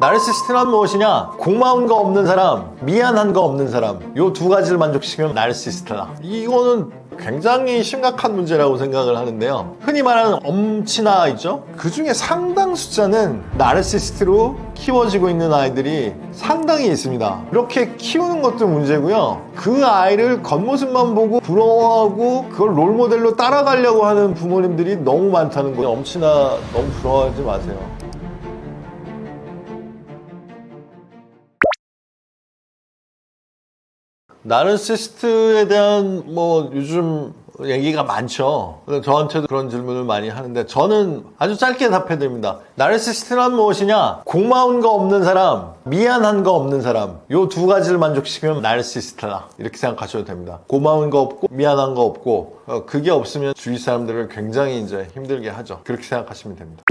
나르시스트란 무엇이냐? 고마운 거 없는 사람, 미안한 거 없는 사람, 요 두 가지를 만족시키면 나르시스트다. 이거는 굉장히 심각한 문제라고 생각을 하는데요. 흔히 말하는 엄친아 있죠? 그 중에 상당 숫자는 나르시스트로 키워지고 있는 아이들이 상당히 있습니다. 이렇게 키우는 것도 문제고요. 그 아이를 겉모습만 보고 부러워하고 그걸 롤모델로 따라가려고 하는 부모님들이 너무 많다는 거예요. 엄친아 너무 부러워하지 마세요. 나르시스트에 대한 요즘 얘기가 많죠. 저한테도 그런 질문을 많이 하는데 저는 아주 짧게 답해드립니다. 나르시스트란 무엇이냐? 고마운 거 없는 사람, 미안한 거 없는 사람, 요 두 가지를 만족시키면 나르시스트다. 이렇게 생각하셔도 됩니다. 고마운 거 없고 미안한 거 없고 그게 없으면 주위 사람들을 굉장히 이제 힘들게 하죠. 그렇게 생각하시면 됩니다.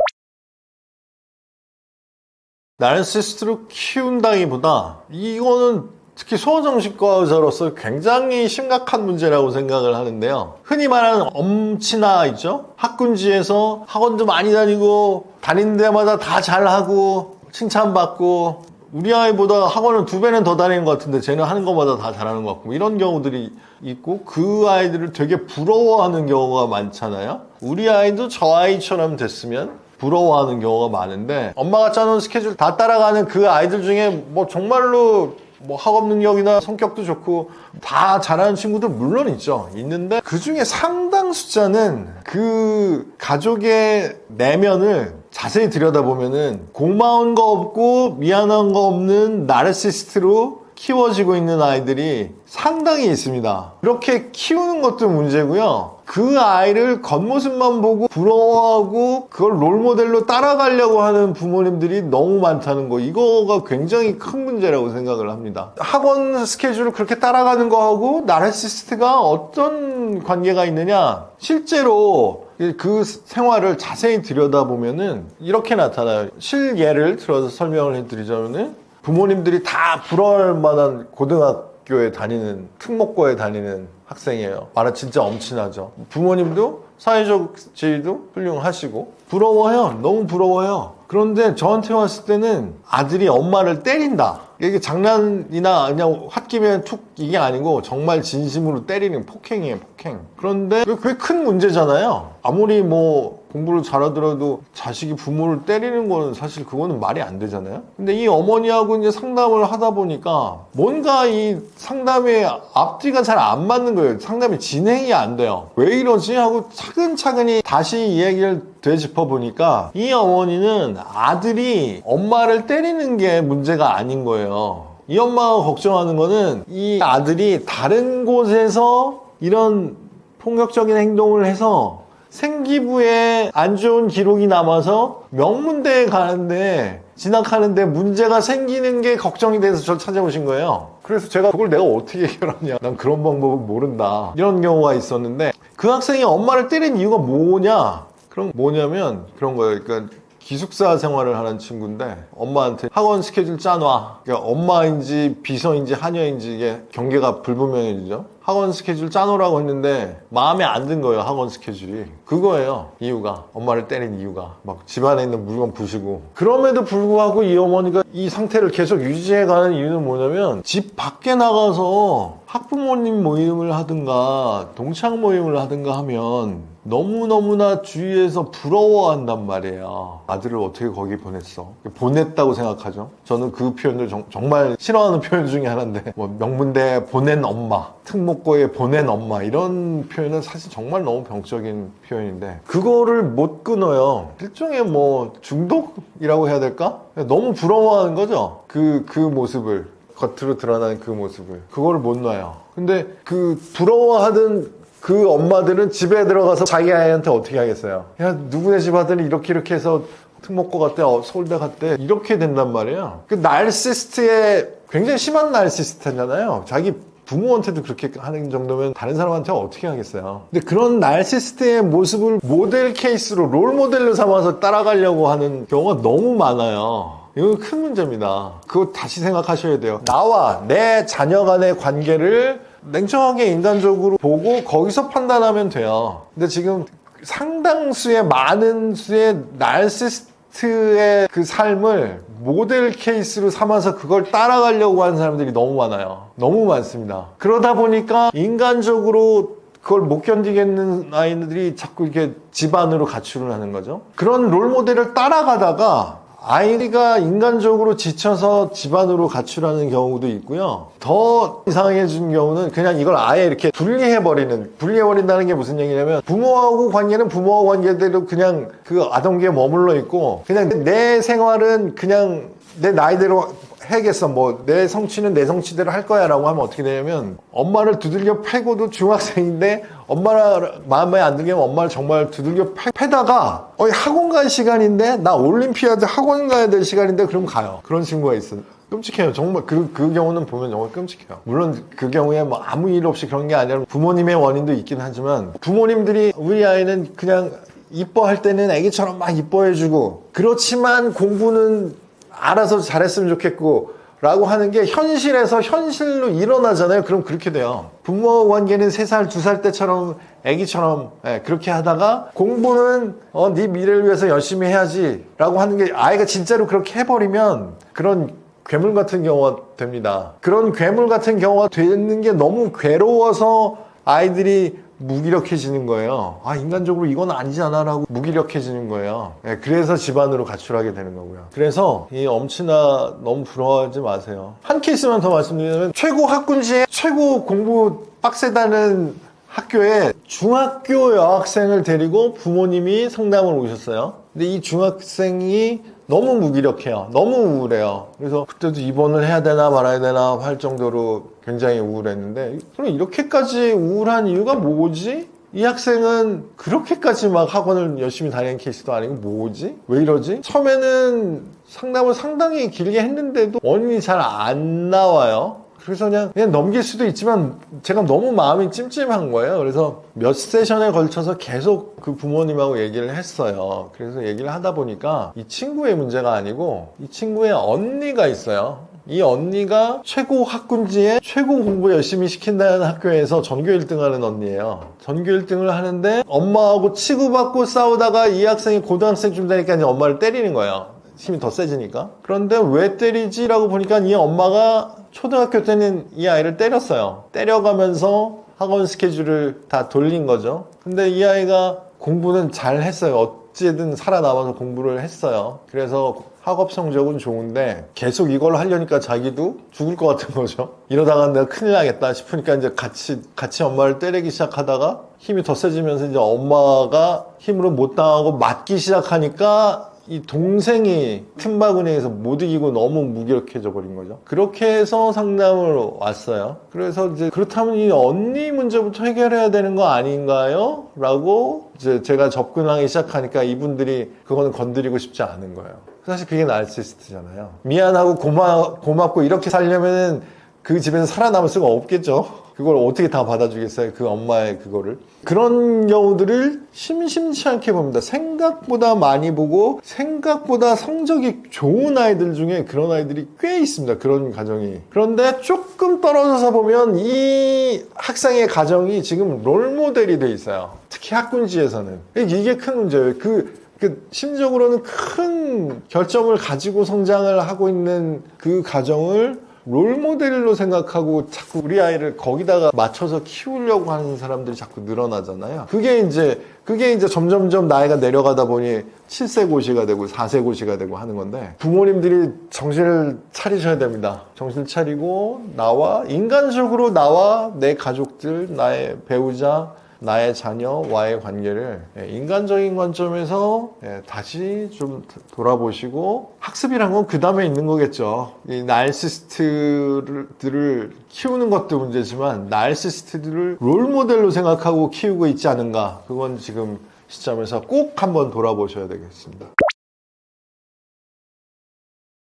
나르시스트로 키운다기보다 이거는 특히 소아정신과 의사로서 굉장히 심각한 문제라고 생각을 하는데요. 흔히 말하는 엄친아 있죠? 학군지에서 학원도 많이 다니고 다니는 데마다 다 잘하고 칭찬받고 우리 아이보다 학원은 2배는 더 다니는 것 같은데 쟤는 하는 것마다 다 잘하는 것 같고 이런 경우들이 있고 그 아이들을 되게 부러워하는 경우가 많잖아요. 우리 아이도 저 아이처럼 됐으면 부러워하는 경우가 많은데 엄마가 짜놓은 스케줄 다 따라가는 그 아이들 중에 정말로 학업 능력이나 성격도 좋고 다 잘하는 친구들 물론 있는데 그 중에 상당 숫자는 그 가족의 내면을 자세히 들여다보면은 고마운 거 없고 미안한 거 없는 나르시스트로 키워지고 있는 아이들이 상당히 있습니다. 이렇게 키우는 것도 문제고요. 그 아이를 겉모습만 보고 부러워하고 그걸 롤모델로 따라가려고 하는 부모님들이 너무 많다는 거, 이거가 굉장히 큰 문제라고 생각을 합니다. 학원 스케줄을 그렇게 따라가는 거하고 나르시스트가 어떤 관계가 있느냐? 실제로 그 생활을 자세히 들여다보면은 이렇게 나타나요. 실예를 들어서 설명을 해드리자면은 부모님들이 다 부러워할 만한 고등학교에 다니는 특목고에 다니는 학생이에요. 말은 진짜 엄친하죠. 부모님도 사회적 지위도 훌륭하시고 부러워요. 너무 부러워요. 그런데 저한테 왔을 때는 아들이 엄마를 때린다. 이게 장난이나 그냥 홧김에 툭 이게 아니고 정말 진심으로 때리는 폭행이에요. 폭행. 그런데 그게 큰 문제잖아요. 아무리 공부를 잘하더라도 자식이 부모를 때리는 거는 사실 그거는 말이 안 되잖아요. 근데 이 어머니하고 이제 상담을 하다 보니까 뭔가 이 상담의 앞뒤가 잘 안 맞는 거예요. 상담이 진행이 안 돼요. 왜 이러지? 하고 차근차근히 다시 이야기를 되짚어 보니까 이 어머니는 아들이 엄마를 때리는 게 문제가 아닌 거예요. 이 엄마가 걱정하는 거는 이 아들이 다른 곳에서 이런 폭력적인 행동을 해서 생기부에 안 좋은 기록이 남아서 명문대에 가는데 진학하는데 문제가 생기는 게 걱정이 돼서 저를 찾아오신 거예요. 그래서 제가 그걸 내가 어떻게 해결하냐, 난 그런 방법은 모른다, 이런 경우가 있었는데 그 학생이 엄마를 때린 이유가 뭐냐? 그럼 뭐냐면 그런 거예요. 그러니까 기숙사 생활을 하는 친구인데 엄마한테 학원 스케줄 짜놔. 그러니까 엄마인지 비서인지 하녀인지 이게 경계가 불분명해지죠. 학원 스케줄 짜놓으라고 했는데 마음에 안 든 거예요. 학원 스케줄이. 그거예요. 이유가. 엄마를 때린 이유가. 막 집안에 있는 물건 부수고. 그럼에도 불구하고 이 어머니가 이 상태를 계속 유지해가는 이유는 뭐냐면 집 밖에 나가서 학부모님 모임을 하든가 동창 모임을 하든가 하면 너무너무나 주위에서 부러워한단 말이에요. 아들을 어떻게 거기 보냈어? 보냈다고 생각하죠. 저는 그 표현을 정말 싫어하는 표현 중에 하나인데 명문대에 보낸 엄마, 특목고에 보낸 엄마, 이런 표현은 사실 정말 너무 병적인 표현인데 그거를 못 끊어요. 일종의 중독이라고 해야 될까? 너무 부러워하는 거죠. 그 모습을, 겉으로 드러나는 그 모습을. 그거를 못 놔요. 근데 그 부러워하던 그 엄마들은 집에 들어가서 자기 아이한테 어떻게 하겠어요? 야, 누구네 집 아들이 이렇게 해서 특목고 갔대, 서울대 갔대, 이렇게 된단 말이에요. 그 나르시스트의 굉장히 심한 나르시스트잖아요. 자기 부모한테도 그렇게 하는 정도면 다른 사람한테 어떻게 하겠어요. 근데 그런 나르시스트의 모습을 모델 케이스로, 롤 모델로 삼아서 따라가려고 하는 경우가 너무 많아요. 이건 큰 문제입니다. 그거 다시 생각하셔야 돼요. 나와 내 자녀 간의 관계를 냉정하게 인간적으로 보고 거기서 판단하면 돼요. 근데 지금 상당수의, 많은 수의 나르시스트 나르시시스트의 그 삶을 모델 케이스로 삼아서 그걸 따라가려고 하는 사람들이 너무 많아요. 너무 많습니다. 그러다 보니까 인간적으로 그걸 못 견디겠는 아이들이 자꾸 이렇게 집안으로 가출을 하는 거죠. 그런 롤모델을 따라가다가 아이가 인간적으로 지쳐서 집안으로 가출하는 경우도 있고요. 더 이상해진 경우는 그냥 이걸 아예 이렇게 분리해버린다는 게 무슨 얘기냐면 부모하고 관계는 부모와 관계대로 그냥 그 아동기에 머물러 있고 그냥 내 생활은 그냥 내 나이대로 해야겠어. 뭐 내 성취는 내 성취대로 할 거야 라고 하면 어떻게 되냐면 엄마를 두들겨 패고도 중학생인데 엄마가 마음에 안 들게 하면 엄마를 정말 두들겨 패다가 학원 갈 시간인데 나 올림피아드 학원 가야 될 시간인데 그럼 가요. 그런 친구가 있어. 끔찍해요. 정말 그 경우는 보면 정말 끔찍해요. 물론 그 경우에 뭐 아무 일 없이 그런 게 아니라 부모님의 원인도 있긴 하지만 부모님들이 우리 아이는 그냥 이뻐할 때는 애기처럼 막 이뻐해주고 그렇지만 공부는 알아서 잘했으면 좋겠고 라고 하는 게 현실에서 현실로 일어나잖아요. 그럼 그렇게 돼요. 부모 관계는 3살, 2살 때처럼 애기처럼 그렇게 하다가 공부는 네 미래를 위해서 열심히 해야지 라고 하는 게 아이가 진짜로 그렇게 해버리면 그런 괴물 같은 경우가 됩니다. 그런 괴물 같은 경우가 되는 게 너무 괴로워서 아이들이 무기력해지는 거예요. 인간적으로 이건 아니잖아 라고 무기력해지는 거예요. 그래서 집안으로 가출하게 되는 거고요. 그래서 이 엄친아 너무 부러워하지 마세요. 한 케이스만 더 말씀드리면 최고 학군시에 최고 공부 빡세다는 학교에 중학교 여학생을 데리고 부모님이 상담을 오셨어요. 근데 이 중학생이 너무 무기력해요. 너무 우울해요. 그래서 그때도 입원을 해야 되나 말아야 되나 할 정도로 굉장히 우울했는데 그럼 이렇게까지 우울한 이유가 뭐지? 이 학생은 그렇게까지 막 학원을 열심히 다니는 케이스도 아니고 뭐지? 왜 이러지? 처음에는 상담을 상당히 길게 했는데도 원인이 잘 안 나와요. 그래서 그냥 넘길 수도 있지만 제가 너무 마음이 찜찜한 거예요. 그래서 몇 세션에 걸쳐서 계속 그 부모님하고 얘기를 했어요. 그래서 얘기를 하다 보니까 이 친구의 문제가 아니고 이 친구의 언니가 있어요. 이 언니가 최고 학군지에 최고 공부 열심히 시킨다는 학교에서 전교 1등 하는 언니예요. 전교 1등을 하는데 엄마하고 치고받고 싸우다가 이 학생이 고등학생쯤 되니까 이제 엄마를 때리는 거예요. 힘이 더 세지니까. 그런데 왜 때리지? 라고 보니까 이 엄마가 초등학교 때는 이 아이를 때렸어요. 때려가면서 학원 스케줄을 다 돌린 거죠. 근데 이 아이가 공부는 잘 했어요. 어찌든 살아남아서 공부를 했어요. 그래서 학업 성적은 좋은데 계속 이걸 하려니까 자기도 죽을 것 같은 거죠. 이러다가 내가 큰일 나겠다 싶으니까 이제 같이 엄마를 때리기 시작하다가 힘이 더 세지면서 이제 엄마가 힘으로 못 당하고 맞기 시작하니까 이 동생이 틈바구니에서 못 이기고 너무 무기력해져 버린 거죠. 그렇게 해서 상담을 왔어요. 그래서 이제 그렇다면 이 언니 문제부터 해결해야 되는 거 아닌가요? 라고 이제 제가 접근하기 시작하니까 이분들이 그거는 건드리고 싶지 않은 거예요. 사실 그게 나르시시스트잖아요. 미안하고 고맙고 이렇게 살려면 그 집에서 살아남을 수가 없겠죠. 그걸 어떻게 다 받아주겠어요? 그 엄마의 그거를. 그런 경우들을 심심치 않게 봅니다. 생각보다 많이 보고 생각보다 성적이 좋은 아이들 중에 그런 아이들이 꽤 있습니다. 그런 가정이. 그런데 조금 떨어져서 보면 이 학생의 가정이 지금 롤모델이 돼 있어요. 특히 학군지에서는. 이게 큰 문제예요. 심적으로는 큰 결점을 가지고 성장을 하고 있는 그 가정을 롤모델로 생각하고 자꾸 우리 아이를 거기다가 맞춰서 키우려고 하는 사람들이 자꾸 늘어나잖아요. 그게 이제 점점점 나이가 내려가다 보니 7세 고시가 되고 4세 고시가 되고 하는 건데 부모님들이 정신을 차리셔야 됩니다. 정신을 차리고 인간적으로 나와 내 가족들, 나의 배우자, 나의 자녀와의 관계를 인간적인 관점에서 다시 좀 돌아보시고 학습이란 건 그 다음에 있는 거겠죠. 이 나르시시스트들을 키우는 것도 문제지만 나르시시스트들을 롤모델로 생각하고 키우고 있지 않은가. 그건 지금 시점에서 꼭 한번 돌아보셔야 되겠습니다.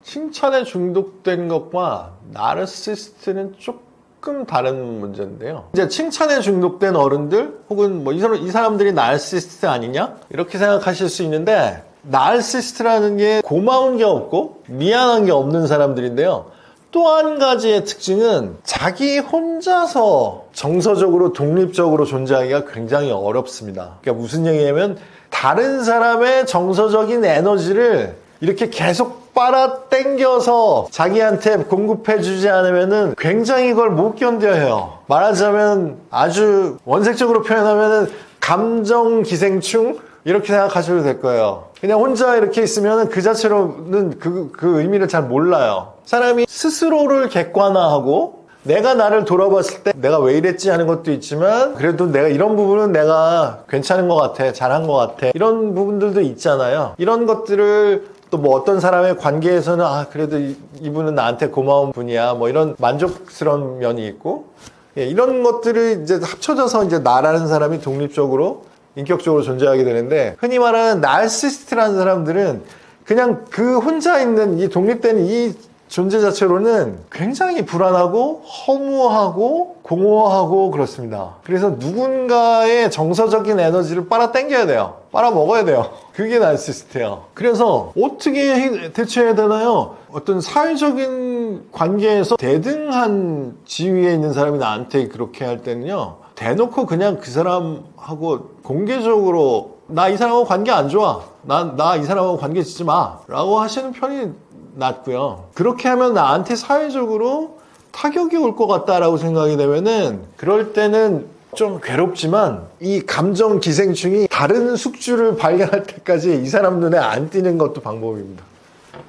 칭찬에 중독된 것과 나르시시스트는 조금 다른 문제인데요. 이제 칭찬에 중독된 어른들 혹은 뭐 이 사람들이 나르시시스트 아니냐? 이렇게 생각하실 수 있는데 나르시시스트라는 게 고마운 게 없고 미안한 게 없는 사람들인데요. 또 한 가지의 특징은 자기 혼자서 정서적으로 독립적으로 존재하기가 굉장히 어렵습니다. 그러니까 무슨 얘기냐면 다른 사람의 정서적인 에너지를 이렇게 계속 빨아당겨서 자기한테 공급해주지 않으면은 굉장히 그걸 못 견뎌해요. 말하자면 아주 원색적으로 표현하면은 감정 기생충? 이렇게 생각하셔도 될 거예요. 그냥 혼자 이렇게 있으면 그 자체로는 그 의미를 잘 몰라요. 사람이 스스로를 객관화하고 내가 나를 돌아봤을 때 내가 왜 이랬지 하는 것도 있지만 그래도 내가 이런 부분은 내가 괜찮은 것 같아, 잘한 것 같아, 이런 부분들도 있잖아요. 이런 것들을 또 뭐 어떤 사람의 관계에서는 그래도 이분은 나한테 고마운 분이야, 뭐 이런 만족스러운 면이 있고, 이런 것들이 이제 합쳐져서 이제 나라는 사람이 독립적으로 인격적으로 존재하게 되는데, 흔히 말하는 나르시스트라는 사람들은 그냥 그 혼자 있는 이 독립된 이 존재 자체로는 굉장히 불안하고 허무하고 공허하고 그렇습니다. 그래서 누군가의 정서적인 에너지를 빨아당겨야 돼요. 빨아먹어야 돼요. 그게 나르시스트예요. 그래서 어떻게 대처해야 되나요? 어떤 사회적인 관계에서 대등한 지위에 있는 사람이 나한테 그렇게 할 때는요, 대놓고 그냥 그 사람하고 공개적으로 나 이 사람하고 관계 안 좋아, 나 이 사람하고 관계 짓지 마 라고 하시는 편이 낫고요. 그렇게 하면 나한테 사회적으로 타격이 올 것 같다라고 생각이 되면은, 그럴 때는 좀 괴롭지만 이 감정 기생충이 다른 숙주를 발견할 때까지 이 사람 눈에 안 띄는 것도 방법입니다.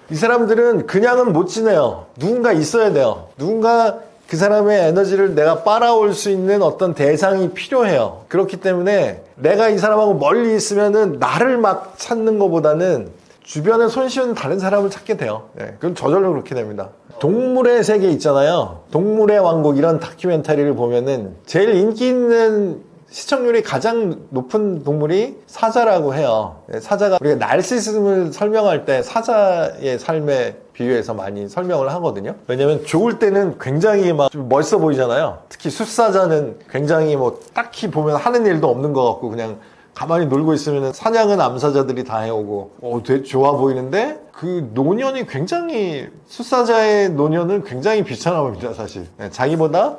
이 사람들은 그냥은 못 지내요. 누군가 있어야 돼요. 누군가 그 사람의 에너지를 내가 빨아올 수 있는 어떤 대상이 필요해요. 그렇기 때문에 내가 이 사람하고 멀리 있으면은 나를 막 찾는 것보다는 주변에 손쉬운 다른 사람을 찾게 돼요. 그건 저절로 그렇게 됩니다. 동물의 세계 있잖아요. 동물의 왕국, 이런 다큐멘터리를 보면은 제일 인기 있는, 시청률이 가장 높은 동물이 사자라고 해요. 사자가, 우리가 나르시시즘을 설명할 때 사자의 삶에 비유해서 많이 설명을 하거든요. 왜냐면 좋을 때는 굉장히 막 좀 멋있어 보이잖아요. 특히 숫사자는 굉장히 뭐 딱히 보면 하는 일도 없는 것 같고 그냥 가만히 놀고 있으면 사냥은 암사자들이 다 해오고 되게 좋아 보이는데, 그 노년이 굉장히, 숫사자의 노년은 굉장히 비참해 보입니다, 사실. 자기보다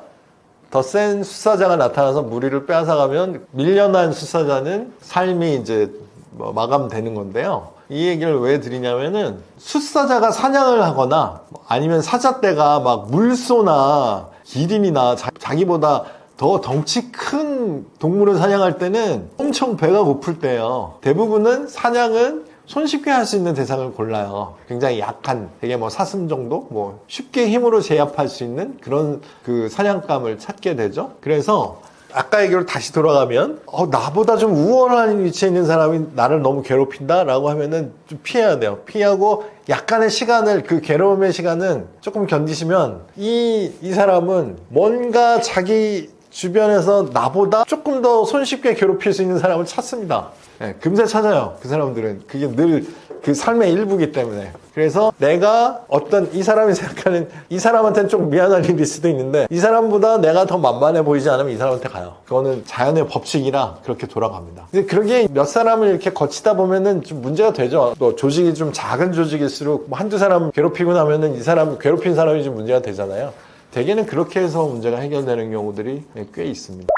더 센 숫사자가 나타나서 무리를 빼앗아가면 밀려난 숫사자는 삶이 이제 마감되는 건데요. 이 얘기를 왜 드리냐면은, 숫사자가 사냥을 하거나 아니면 사자떼가 막 물소나 기린이나 자기보다 더 덩치 큰 동물을 사냥할 때는 엄청 배가 고플 때예요. 대부분은 사냥은 손쉽게 할 수 있는 대상을 골라요. 굉장히 약한, 되게 뭐 사슴 정도, 뭐 쉽게 힘으로 제압할 수 있는 그런 그 사냥감을 찾게 되죠. 그래서 아까 얘기로 다시 돌아가면, 나보다 좀 우월한 위치에 있는 사람이 나를 너무 괴롭힌다 라고 하면은 좀 피해야 돼요. 피하고 약간의 시간을, 그 괴로움의 시간은 조금 견디시면 이 사람은 뭔가 자기 주변에서 나보다 조금 더 손쉽게 괴롭힐 수 있는 사람을 찾습니다. 금세 찾아요. 그 사람들은. 그게 늘 그 삶의 일부이기 때문에. 그래서 내가 어떤, 이 사람이 생각하는, 이 사람한테는 좀 미안할 일일 수도 있는데 이 사람보다 내가 더 만만해 보이지 않으면 이 사람한테 가요. 그거는 자연의 법칙이라 그렇게 돌아갑니다. 근데 그러게 몇 사람을 이렇게 거치다 보면은 좀 문제가 되죠. 또 조직이 좀 작은 조직일수록 뭐 한두 사람 괴롭히고 나면은 이 사람 괴롭힌 사람이 좀 문제가 되잖아요. 대개는 그렇게 해서 문제가 해결되는 경우들이 꽤 있습니다.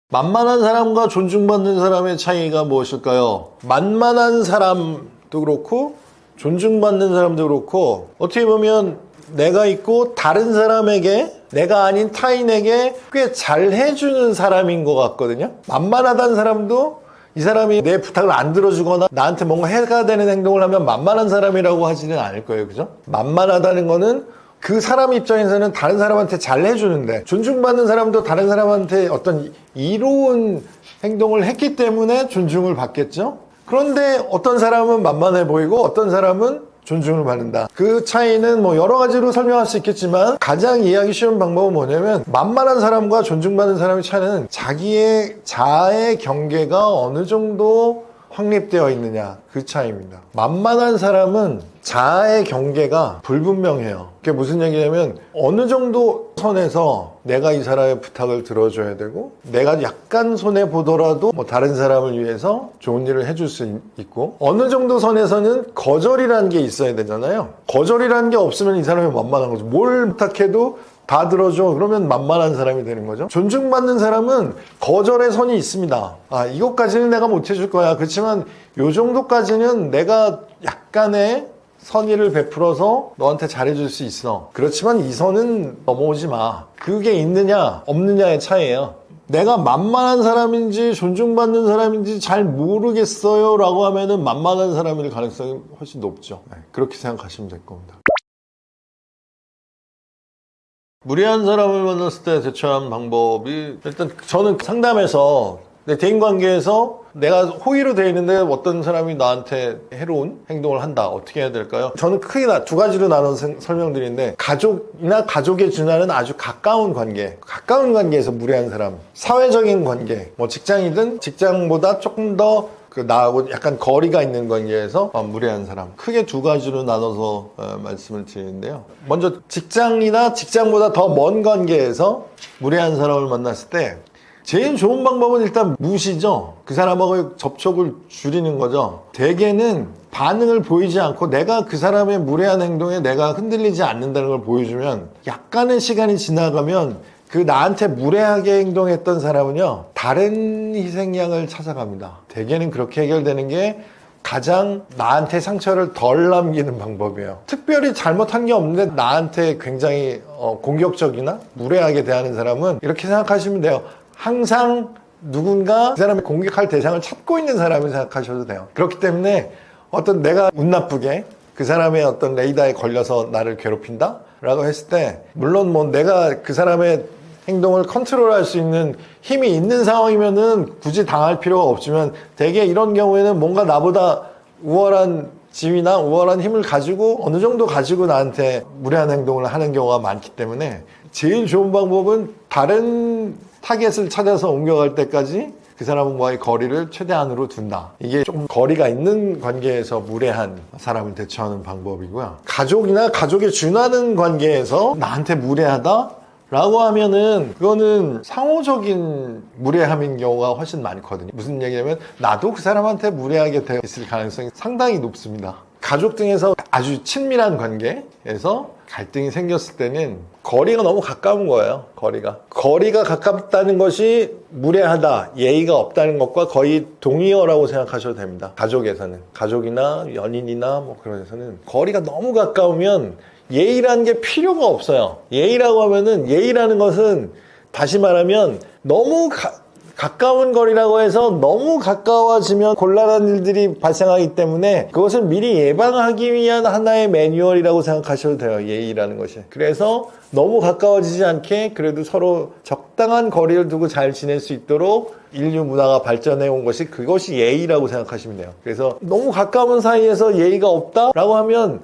만만한 사람과 존중받는 사람의 차이가 무엇일까요? 만만한 사람도 그렇고 존중받는 사람도 그렇고, 어떻게 보면 내가 있고 다른 사람에게, 내가 아닌 타인에게 꽤 잘 해주는 사람인 것 같거든요. 만만하다는 사람도 이 사람이 내 부탁을 안 들어주거나 나한테 뭔가 해가 되는 행동을 하면 만만한 사람이라고 하지는 않을 거예요. 그죠? 만만하다는 거는 그 사람 입장에서는 다른 사람한테 잘 해주는데, 존중받는 사람도 다른 사람한테 어떤 이로운 행동을 했기 때문에 존중을 받겠죠? 그런데 어떤 사람은 만만해 보이고 어떤 사람은 존중을 받는다. 그 차이는 뭐 여러 가지로 설명할 수 있겠지만, 가장 이해하기 쉬운 방법은 뭐냐면, 만만한 사람과 존중받는 사람의 차이는 자기의 자아의 경계가 어느 정도 확립되어 있느냐, 그 차이입니다. 만만한 사람은 자아의 경계가 불분명해요. 그게 무슨 얘기냐면, 어느 정도 선에서 내가 이 사람의 부탁을 들어줘야 되고, 내가 약간 손해보더라도 뭐 다른 사람을 위해서 좋은 일을 해줄 수 있고, 어느 정도 선에서는 거절이라는 게 있어야 되잖아요. 거절이라는 게 없으면 이 사람이 만만한 거죠. 뭘 부탁해도 다 들어줘. 그러면 만만한 사람이 되는 거죠. 존중받는 사람은 거절의 선이 있습니다. 이것까지는 내가 못 해줄 거야. 그렇지만 요 정도까지는 내가 약간의 선의를 베풀어서 너한테 잘해줄 수 있어. 그렇지만 이 선은 넘어오지 마. 그게 있느냐 없느냐의 차이예요. 내가 만만한 사람인지 존중받는 사람인지 잘 모르겠어요 라고 하면은 만만한 사람일 가능성이 훨씬 높죠. 그렇게 생각하시면 될 겁니다. 무례한 사람을 만났을 때 대처하는 방법이, 일단 저는 상담에서 내 대인관계에서 내가 호의로 되어 있는데 어떤 사람이 나한테 해로운 행동을 한다. 어떻게 해야 될까요? 저는 크게 두 가지로 나눠서 설명드리는데, 가족이나 가족에 준하는 아주 가까운 관계, 가까운 관계에서 무례한 사람, 사회적인 관계, 뭐 직장이든 직장보다 조금 더 나하고 약간 거리가 있는 관계에서 무례한 사람, 크게 두 가지로 나눠서 말씀을 드리는데요. 먼저 직장이나 직장보다 더 먼 관계에서 무례한 사람을 만났을 때 제일 좋은 방법은 일단 무시죠. 그 사람하고 접촉을 줄이는 거죠. 대개는 반응을 보이지 않고 내가 그 사람의 무례한 행동에 내가 흔들리지 않는다는 걸 보여주면, 약간의 시간이 지나가면 그 나한테 무례하게 행동했던 사람은요, 다른 희생양을 찾아갑니다. 대개는 그렇게 해결되는 게 가장 나한테 상처를 덜 남기는 방법이에요. 특별히 잘못한 게 없는데 나한테 굉장히 공격적이나 무례하게 대하는 사람은 이렇게 생각하시면 돼요. 항상 누군가 그 사람이 공격할 대상을 찾고 있는 사람을 생각하셔도 돼요. 그렇기 때문에 어떤 내가 운 나쁘게 그 사람의 어떤 레이더에 걸려서 나를 괴롭힌다? 라고 했을 때, 물론 뭐 내가 그 사람의 행동을 컨트롤할 수 있는 힘이 있는 상황이면은 굳이 당할 필요가 없지만, 대개 이런 경우에는 뭔가 나보다 우월한 지위나 우월한 힘을 가지고 어느 정도 가지고 나한테 무례한 행동을 하는 경우가 많기 때문에, 제일 좋은 방법은 다른 타겟을 찾아서 옮겨갈 때까지 그 사람과의 거리를 최대한으로 둔다. 이게 조금 거리가 있는 관계에서 무례한 사람을 대처하는 방법이고요. 가족이나 가족에 준하는 관계에서 나한테 무례하다? 라고 하면은 그거는 상호적인 무례함인 경우가 훨씬 많거든요. 무슨 얘기냐면 나도 그 사람한테 무례하게 되어 있을 가능성이 상당히 높습니다. 가족 등에서 아주 친밀한 관계에서 갈등이 생겼을 때는 거리가 너무 가까운 거예요. 거리가 가깝다는 것이 무례하다, 예의가 없다는 것과 거의 동의어라고 생각하셔도 됩니다. 가족에서는, 가족이나 연인이나 뭐 그런 데서는 거리가 너무 가까우면 예의라는 게 필요가 없어요. 예의라고 하면은, 예의라는 것은 다시 말하면 너무 가까운 거리라고 해서 너무 가까워지면 곤란한 일들이 발생하기 때문에 그것을 미리 예방하기 위한 하나의 매뉴얼이라고 생각하셔도 돼요. 예의라는 것이. 그래서 너무 가까워지지 않게 그래도 서로 적당한 거리를 두고 잘 지낼 수 있도록 인류 문화가 발전해 온 것이, 그것이 예의라고 생각하시면 돼요. 그래서 너무 가까운 사이에서 예의가 없다라고 하면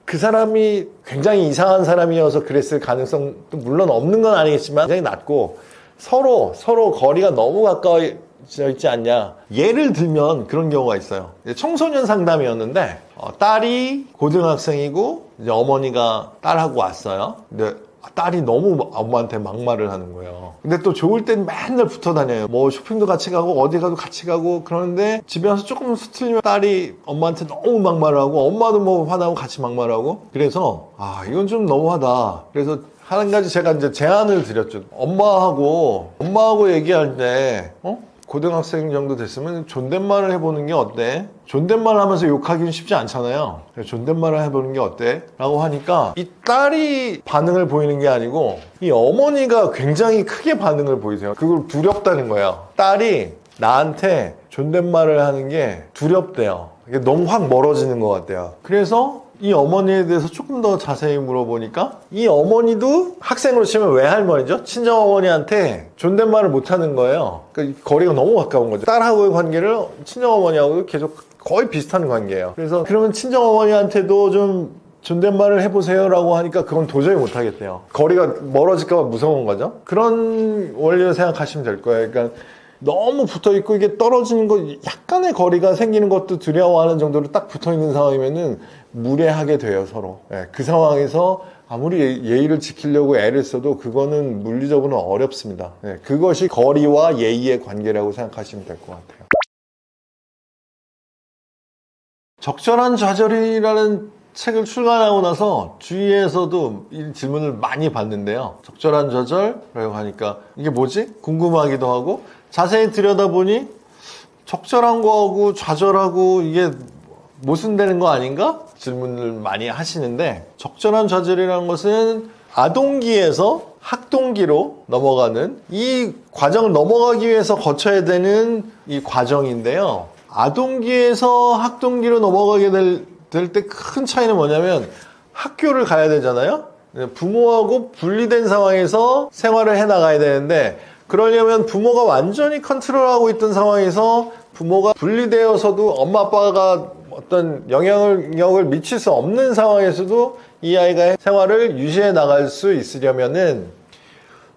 그 사람이 굉장히 이상한 사람이어서 그랬을 가능성도 물론 없는 건 아니겠지만 굉장히 낮고, 서로 거리가 너무 가까워져 있지 않냐. 예를 들면 그런 경우가 있어요. 청소년 상담이었는데 딸이 고등학생이고 이제 어머니가 딸하고 왔어요. 근데 딸이 너무 엄마한테 막말을 하는 거예요. 근데 또 좋을 땐 맨날 붙어 다녀요. 뭐 쇼핑도 같이 가고 어디 가도 같이 가고. 그러는데 집에 와서 조금 수틀리면 딸이 엄마한테 너무 막말을 하고, 엄마도 뭐 화나고 같이 막말하고. 그래서 이건 좀 너무하다. 그래서 한 가지 제가 이제 제안을 드렸죠. 엄마하고 얘기할 때 고등학생 정도 됐으면 존댓말을 해보는 게 어때? 존댓말 하면서 욕하기는 쉽지 않잖아요. 존댓말을 해보는 게 어때? 라고 하니까 이 딸이 반응을 보이는 게 아니고 이 어머니가 굉장히 크게 반응을 보이세요. 그걸 두렵다는 거예요. 딸이 나한테 존댓말을 하는 게 두렵대요. 이게 너무 확 멀어지는 것 같대요. 그래서 이 어머니에 대해서 조금 더 자세히 물어보니까 이 어머니도 학생으로 치면 외할머니죠. 친정어머니한테 존댓말을 못하는 거예요. 그러니까 거리가 너무 가까운 거죠. 딸하고의 관계를 친정어머니하고도 계속 거의 비슷한 관계예요. 그래서 그러면 친정어머니한테도 좀 존댓말을 해보세요 라고 하니까 그건 도저히 못하겠대요. 거리가 멀어질까 봐 무서운 거죠. 그런 원리를 생각하시면 될 거예요. 그러니까 너무 붙어있고 이게 떨어지는 거, 약간의 거리가 생기는 것도 두려워하는 정도로 딱 붙어있는 상황이면은 무례하게 돼요, 서로. 그 상황에서 아무리 예의를 지키려고 애를 써도 그거는 물리적으로는 어렵습니다. 그것이 거리와 예의의 관계라고 생각하시면 될 것 같아요. 적절한 좌절이라는 책을 출간하고 나서 주위에서도 이 질문을 많이 받는데요. 적절한 좌절이라고 하니까 이게 뭐지? 궁금하기도 하고 자세히 들여다보니 적절한 거하고 좌절하고 이게 모순되는 거 아닌가? 질문을 많이 하시는데 적절한 좌절이라는 것은 아동기에서 학동기로 넘어가는 이 과정을 넘어가기 위해서 거쳐야 되는 이 과정인데요. 아동기에서 학동기로 넘어가게 될 때 큰 차이는 뭐냐면 학교를 가야 되잖아요. 부모하고 분리된 상황에서 생활을 해 나가야 되는데 그러려면 부모가 완전히 컨트롤하고 있던 상황에서 부모가 분리되어서도 엄마 아빠가 어떤 영향력을 미칠 수 없는 상황에서도 이 아이가 생활을 유지해 나갈 수 있으려면은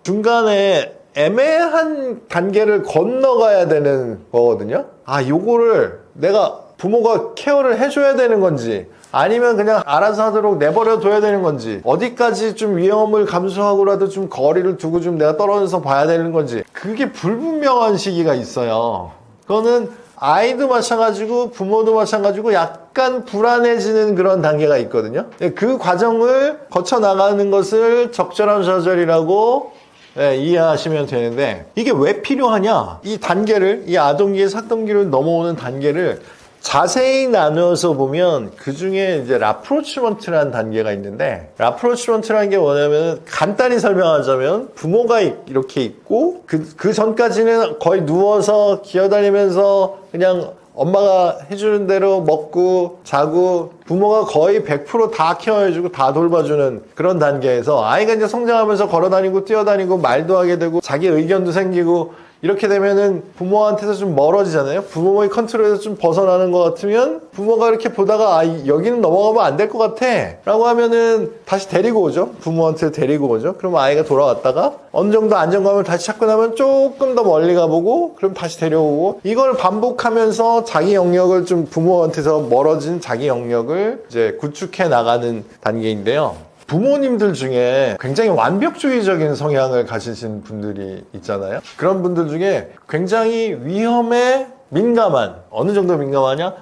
중간에 애매한 단계를 건너가야 되는 거거든요. 요거를 내가 부모가 케어를 해줘야 되는 건지 아니면 그냥 알아서 하도록 내버려 둬야 되는 건지 어디까지 좀 위험을 감수하고라도 좀 거리를 두고 좀 내가 떨어져서 봐야 되는 건지 그게 불분명한 시기가 있어요. 그거는 아이도 마찬가지고 부모도 마찬가지고 약간 불안해지는 그런 단계가 있거든요. 그 과정을 거쳐 나가는 것을 적절한 좌절이라고 이해하시면 되는데 이게 왜 필요하냐? 이 단계를 이 아동기에서 학동기로 넘어오는 단계를 자세히 나누어서 보면 그 중에 이제 라프로치먼트라는 단계가 있는데 라프로치먼트라는 게 뭐냐면 간단히 설명하자면 부모가 이렇게 있고 그 전까지는 거의 누워서 기어다니면서 그냥 엄마가 해주는 대로 먹고 자고 부모가 거의 100% 다 케어해주고 다 돌봐주는 그런 단계에서 아이가 이제 성장하면서 걸어다니고 뛰어다니고 말도 하게 되고 자기 의견도 생기고 이렇게 되면은 부모한테서 좀 멀어지잖아요. 부모의 컨트롤에서 좀 벗어나는 것 같으면 부모가 이렇게 보다가 여기는 넘어가면 안 될 것 같아 라고 하면은 다시 데리고 오죠. 부모한테 데리고 오죠. 그러면 아이가 돌아왔다가 어느 정도 안정감을 다시 찾고 나면 조금 더 멀리 가보고 그럼 다시 데려오고 이걸 반복하면서 자기 영역을 좀 부모한테서 멀어진 자기 영역을 이제 구축해 나가는 단계인데요. 부모님들 중에 굉장히 완벽주의적인 성향을 가지신 분들이 있잖아요. 그런 분들 중에 굉장히 위험에 민감한, 어느 정도 민감하냐?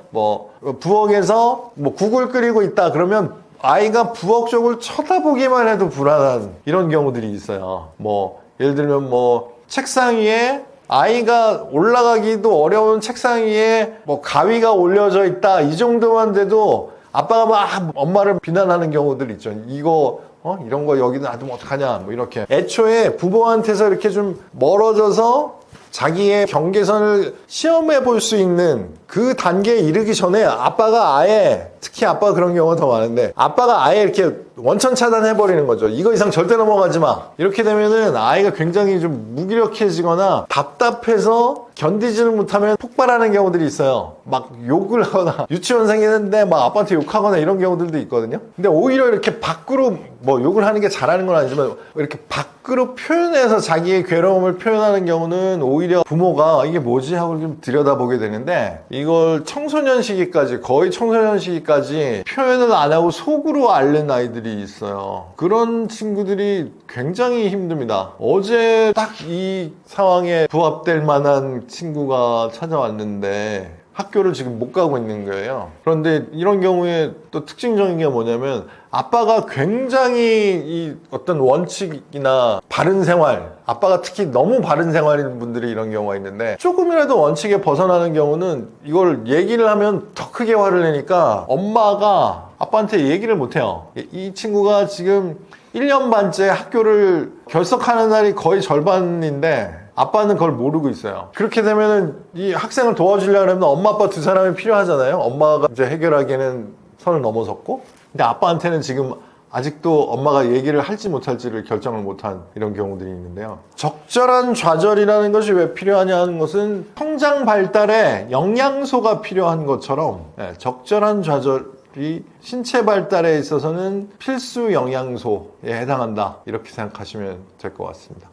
부엌에서 국을 끓이고 있다 그러면 아이가 부엌 쪽을 쳐다보기만 해도 불안한 이런 경우들이 있어요. 예를 들면 책상 위에 아이가 올라가기도 어려운 책상 위에 가위가 올려져 있다 이 정도만 돼도 아빠가 막 엄마를 비난하는 경우들 있죠. 이런 거 여기 놔두면 어떡하냐 이렇게 애초에 부모한테서 이렇게 좀 멀어져서 자기의 경계선을 시험해 볼 수 있는 그 단계에 이르기 전에 아빠가 아예 특히 아빠가 그런 경우가 더 많은데 아빠가 아예 이렇게 원천 차단해 버리는 거죠. 이거 이상 절대 넘어가지 마. 이렇게 되면은 아이가 굉장히 좀 무기력해지거나 답답해서 견디지를 못하면 폭발하는 경우들이 있어요. 막 욕을 하거나 유치원생이는데 막 아빠한테 욕하거나 이런 경우들도 있거든요. 근데 오히려 이렇게 밖으로 욕을 하는 게 잘하는 건 아니지만 이렇게 밖으로 표현해서 자기의 괴로움을 표현하는 경우는 오히려 부모가 이게 뭐지 하고 좀 들여다보게 되는데 이걸 청소년 시기까지 거의 청소년 시기까지 표현을 안 하고 속으로 앓는 아이들이 있어요. 그런 친구들이 굉장히 힘듭니다. 어제 딱 이 상황에 부합될 만한 친구가 찾아왔는데 학교를 지금 못 가고 있는 거예요. 그런데 이런 경우에 또 특징적인 게 뭐냐면 아빠가 굉장히 이 어떤 원칙이나 바른 생활, 아빠가 특히 너무 바른 생활인 분들이 이런 경우가 있는데 조금이라도 원칙에 벗어나는 경우는 이걸 얘기를 하면 더 크게 화를 내니까 엄마가 아빠한테 얘기를 못 해요. 이 친구가 지금 1년 반째 학교를 결석하는 날이 거의 절반인데 아빠는 그걸 모르고 있어요. 그렇게 되면은 이 학생을 도와주려면 엄마 아빠 두 사람이 필요하잖아요. 엄마가 이제 해결하기에는 선을 넘어섰고 근데 아빠한테는 지금 아직도 엄마가 얘기를 할지 못할지를 결정을 못한 이런 경우들이 있는데요. 적절한 좌절이라는 것이 왜 필요하냐 하는 것은 성장 발달에 영양소가 필요한 것처럼 적절한 좌절이 신체 발달에 있어서는 필수 영양소에 해당한다 이렇게 생각하시면 될 것 같습니다.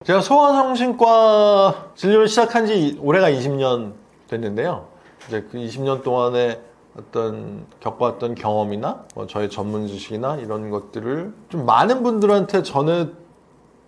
제가 소아성심과 진료를 시작한 지 올해가 20년 됐는데요. 이제 그 20년 동안에 겪어왔던 경험이나 저의 전문 지식이나 이런 것들을 좀 많은 분들한테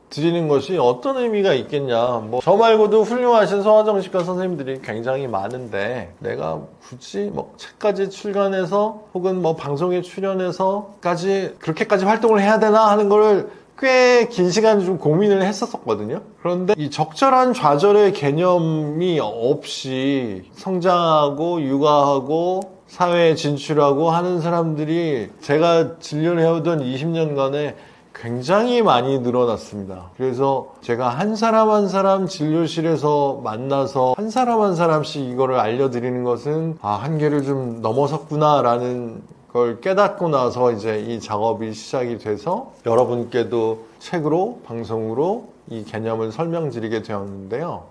드리는 것이 어떤 의미가 있겠냐. 뭐 저 말고도 훌륭하신 소아정신과 선생님들이 굉장히 많은데 내가 굳이 뭐 책까지 출간해서 혹은 뭐 방송에 출연해서까지 그렇게까지 활동을 해야 되나 하는 거를 꽤 긴 시간 좀 고민을 했었거든요. 그런데 이 적절한 좌절의 개념이 없이 성장하고 육아하고 사회에 진출하고 하는 사람들이 제가 진료를 해오던 20년간에 굉장히 많이 늘어났습니다. 그래서 제가 한 사람 한 사람 진료실에서 만나서 한 사람 한 사람씩 이거를 알려드리는 것은 한계를 좀 넘어섰구나라는 걸 깨닫고 나서 이제 이 작업이 시작이 돼서 여러분께도 책으로 방송으로 이 개념을 설명드리게 되었는데요.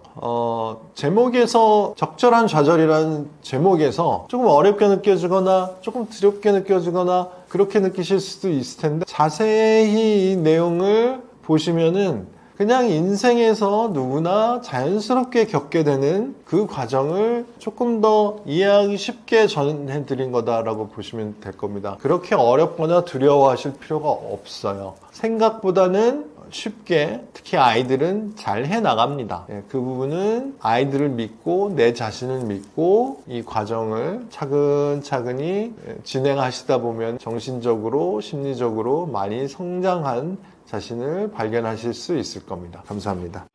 제목에서 적절한 좌절이라는 제목에서 조금 어렵게 느껴지거나 조금 두렵게 느껴지거나 그렇게 느끼실 수도 있을 텐데 자세히 이 내용을 보시면은 그냥 인생에서 누구나 자연스럽게 겪게 되는 그 과정을 조금 더 이해하기 쉽게 전해드린 거다라고 보시면 될 겁니다. 그렇게 어렵거나 두려워하실 필요가 없어요. 생각보다는 쉽게, 특히 아이들은 잘 해나갑니다. 그 부분은 아이들을 믿고 내 자신을 믿고 이 과정을 차근차근히 진행하시다 보면 정신적으로 심리적으로 많이 성장한 자신을 발견하실 수 있을 겁니다. 감사합니다.